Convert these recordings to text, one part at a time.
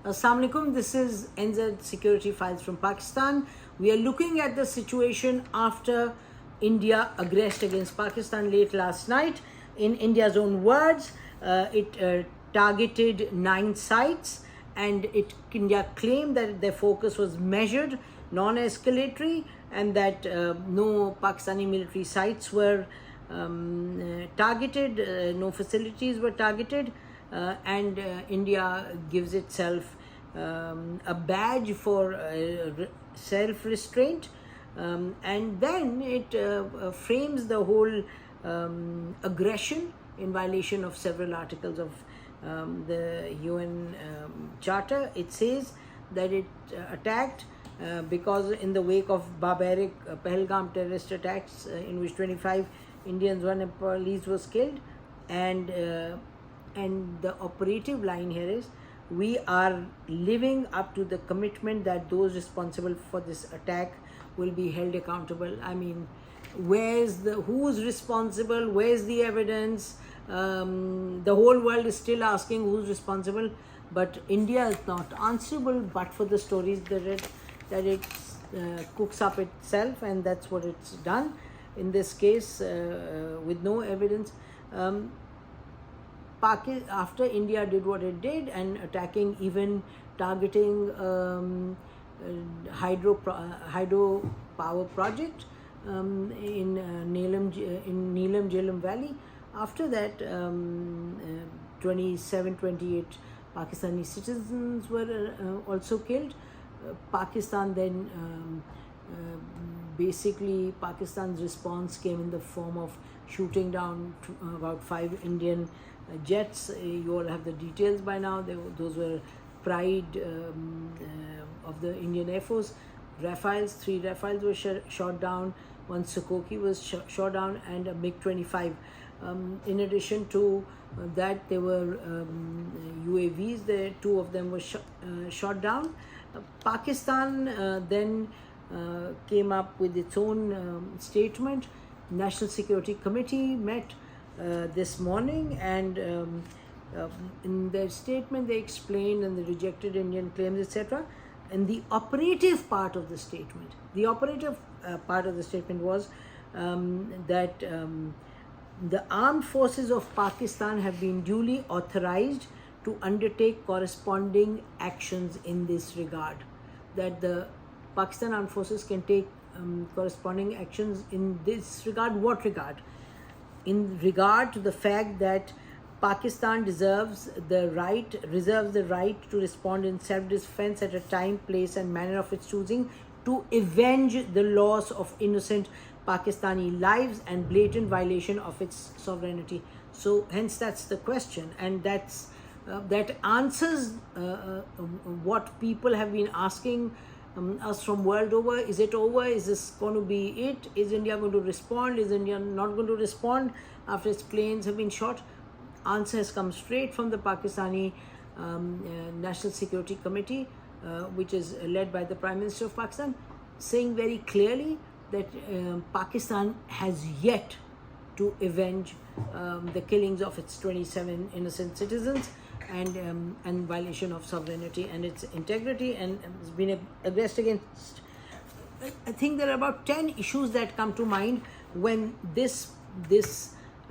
Assalamu alaikum, this is NZ Security Files from Pakistan. We are looking at the situation after India aggressed against Pakistan late last night. In India's own words, it targeted 9 sites, and India claimed that their focus was measured, non-escalatory, and that no Pakistani military sites were targeted, no facilities were targeted. And India gives itself a badge for self-restraint, and then it frames the whole aggression in violation of several articles of the UN Charter. It says that it attacked because in the wake of barbaric Pahalgam terrorist attacks in which 25 Indians, 1 police was killed, and the operative line here is we are living up to the commitment that those responsible for this attack will be held accountable. I mean, who's responsible? Where's the evidence? The whole world is still asking who's responsible, but India is not answerable but for the stories that it cooks up itself, and that's what it's done in this case with no evidence. After India did what it did and attacking, even targeting hydro power project in Neelam Jhelum Valley. After that, 28 Pakistani citizens were also killed. Pakistan then basically Pakistan's response came in the form of shooting down about 5 Indian jets. You all have the details by now. Those were pride of the Indian Air Force. Rafales, 3 Rafales were shot down, 1 Sukhoi was shot down, and a MiG-25. In addition to that, there were UAVs. 2 of them were shot down. Pakistan then came up with its own statement. National Security Committee met this morning, and in their statement they explained and they rejected Indian claims, etc. And the operative part of the statement, was that the armed forces of Pakistan have been duly authorized to undertake corresponding actions in this regard. That the Pakistan armed forces can take corresponding actions in this regard. What regard? In regard to the fact that Pakistan reserves the right to respond in self-defense at a time, place and manner of its choosing to avenge the loss of innocent Pakistani lives and blatant violation of its sovereignty. So hence that's the question, and that answers what people have been asking us from world over. Is it over? Is this going to be it? Is India going to respond? Is India not going to respond after its planes have been shot? Answer has come straight from the Pakistani National Security Committee, which is led by the Prime Minister of Pakistan, saying very clearly that Pakistan has yet to avenge the killings of its 27 innocent citizens and violation of sovereignty and its integrity, and has been aggressed against. I think there are about 10 issues that come to mind when this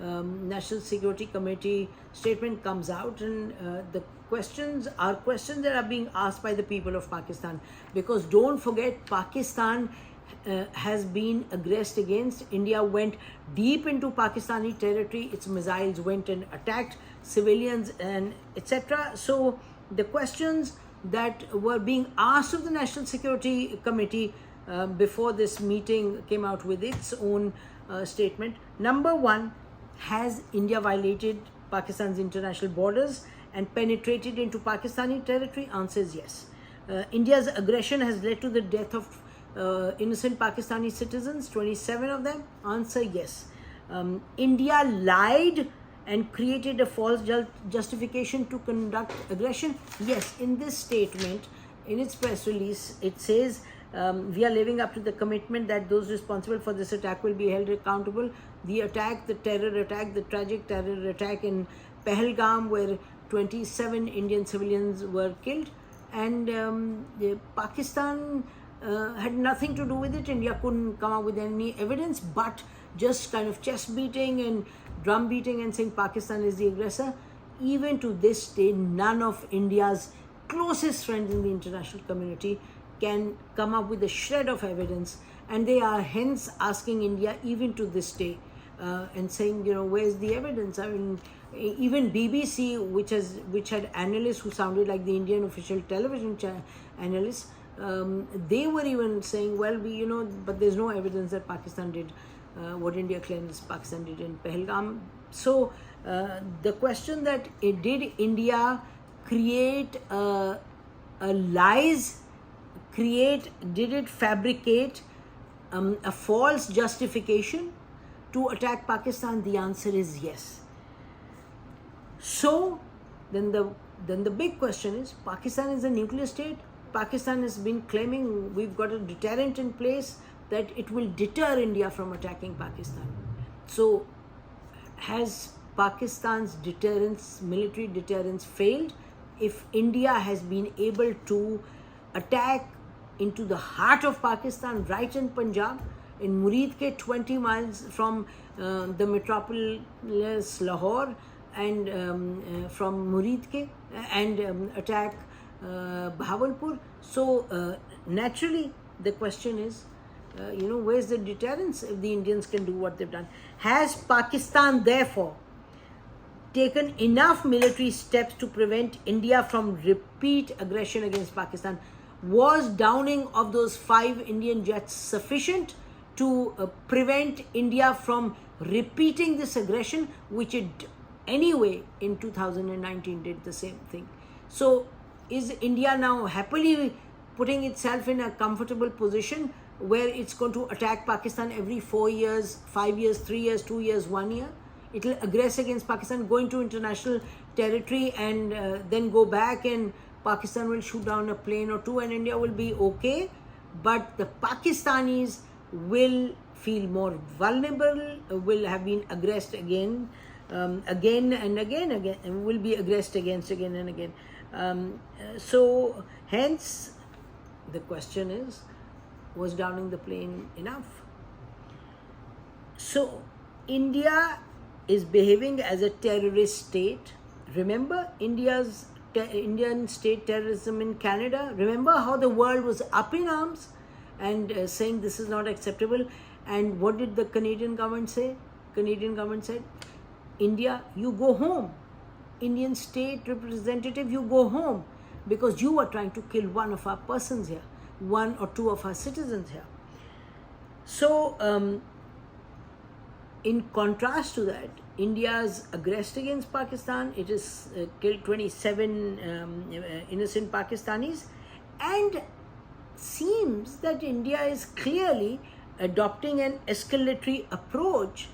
National Security Committee statement comes out, and the questions that are being asked by the people of Pakistan, because don't forget, Pakistan has been aggressed against. India went deep into Pakistani territory. Its missiles went and attacked civilians and etc. So the questions that were being asked of the National Security Committee before this meeting came out with its own statement. Number 1, has India violated Pakistan's international borders and penetrated into Pakistani territory? Answer is yes. India's aggression has led to the death of innocent Pakistani citizens, 27 of them. Answer yes. India lied and created a false justification to conduct aggression. Yes, in this statement, in its press release, it says we are living up to the commitment that those responsible for this attack will be held accountable. The tragic terror attack in Pahalgam, where 27 Indian civilians were killed, and Pakistan had nothing to do with it. India couldn't come up with any evidence, but just kind of chest beating and drum beating and saying Pakistan is the aggressor. Even to this day, none of India's closest friends in the international community can come up with a shred of evidence, and they are hence asking India even to this day and saying, where's the evidence? I mean, even BBC, which had analysts who sounded like the Indian official television analysts, they were even saying, well, but there's no evidence that Pakistan did what India claims Pakistan did in Pahalgam. So the question that did India create lies, did it fabricate a false justification to attack Pakistan? The answer is yes. So then the big question is, Pakistan is a nuclear state. Pakistan has been claiming we've got a deterrent in place that it will deter India from attacking Pakistan. So has Pakistan's deterrence, military deterrence, failed if India has been able to attack into the heart of Pakistan, right in Punjab, in Muridke, 20 miles from the metropolis Lahore, and from Muridke, and attack Bahawalpur? So naturally the question is, where's the deterrence if the Indians can do what they've done? Has Pakistan therefore taken enough military steps to prevent India from repeat aggression against Pakistan? Was downing of those 5 Indian jets sufficient to prevent India from repeating this aggression, which it anyway in 2019 did the same thing? So is India now happily putting itself in a comfortable position where it's going to attack Pakistan every 4 years, 5 years, 3 years, 2 years, 1 year? It will aggress against Pakistan, go into international territory, and then go back, and Pakistan will shoot down a plane or two, and India will be okay. But the Pakistanis will feel more vulnerable, will have been aggressed again and again, and will be aggressed against again and again. So hence the question is, was downing the plane enough? So India is behaving as a terrorist state. Remember Indian state terrorism in Canada? Remember how the world was up in arms and saying this is not acceptable? And what did the Canadian government say? Canadian government said, India, you go home. Indian state representative, you go home, because you are trying to kill one of our persons here, 1 or 2 of our citizens here. So in contrast to that, India's aggressed against Pakistan. It has killed 27 innocent Pakistanis, and seems that India is clearly adopting an escalatory approach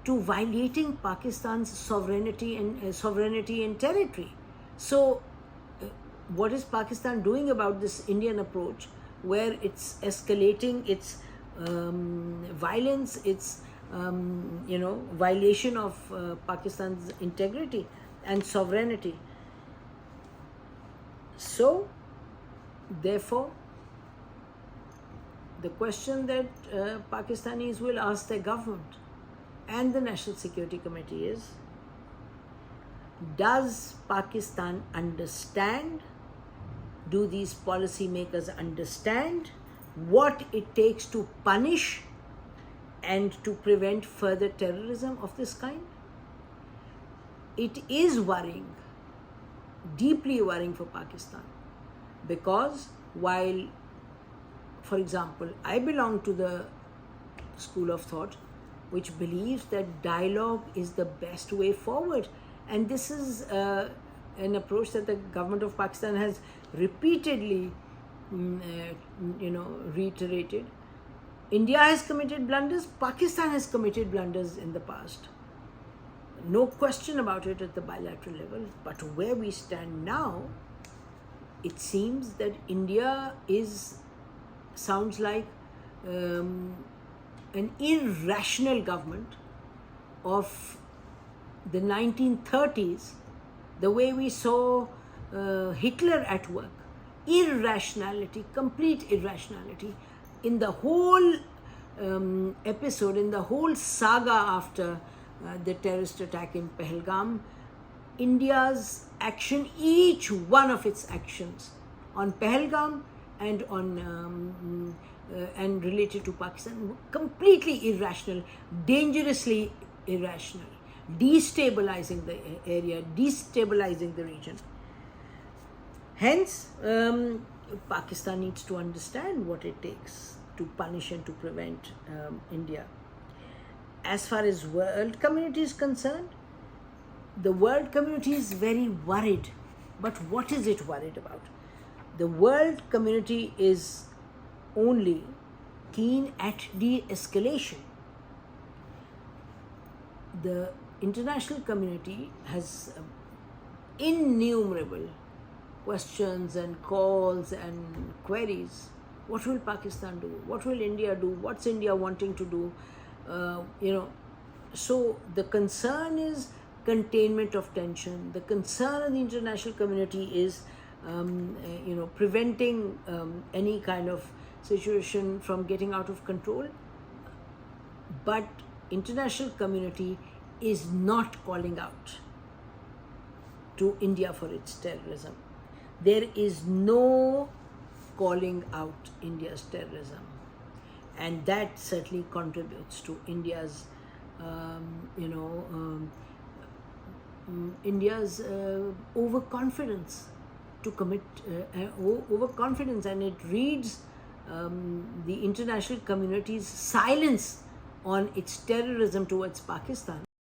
to violating Pakistan's sovereignty and territory. So what is Pakistan doing about this Indian approach, where it's escalating its violence, its violation of Pakistan's integrity and sovereignty? So therefore the question that Pakistanis will ask their government and the National Security Committee is, does Pakistan understand, do these policymakers understand what it takes to punish and to prevent further terrorism of this kind? It is worrying, deeply worrying for Pakistan, because while, for example, I belong to the school of thought which believes that dialogue is the best way forward, and this is an approach that the government of Pakistan has repeatedly reiterated. India has committed blunders, Pakistan has committed blunders in the past, no question about it at the bilateral level. But where we stand now, it seems that India sounds like an irrational government of the 1930s, the way we saw Hitler at work. Irrationality, complete irrationality. In the whole episode, in the whole saga after the terrorist attack in Pahalgam, India's action, each one of its actions on Pahalgam and on and related to Pakistan, completely irrational, dangerously irrational, destabilizing the area, destabilizing the region. Hence, Pakistan needs to understand what it takes to punish and to prevent India. As far as world community is concerned, the world community is very worried. But what is it worried about? The world community is only keen at de-escalation. The international community has innumerable questions and calls and queries. What will Pakistan do? What will India do? What's India wanting to do? So the concern is containment of tension. The concern of the international community is preventing any kind of situation from getting out of control. But international community is not calling out to India for its terrorism. There is no calling out India's terrorism, and that certainly contributes to India's India's overconfidence to commit overconfidence, and it reads the international community's silence on its terrorism towards Pakistan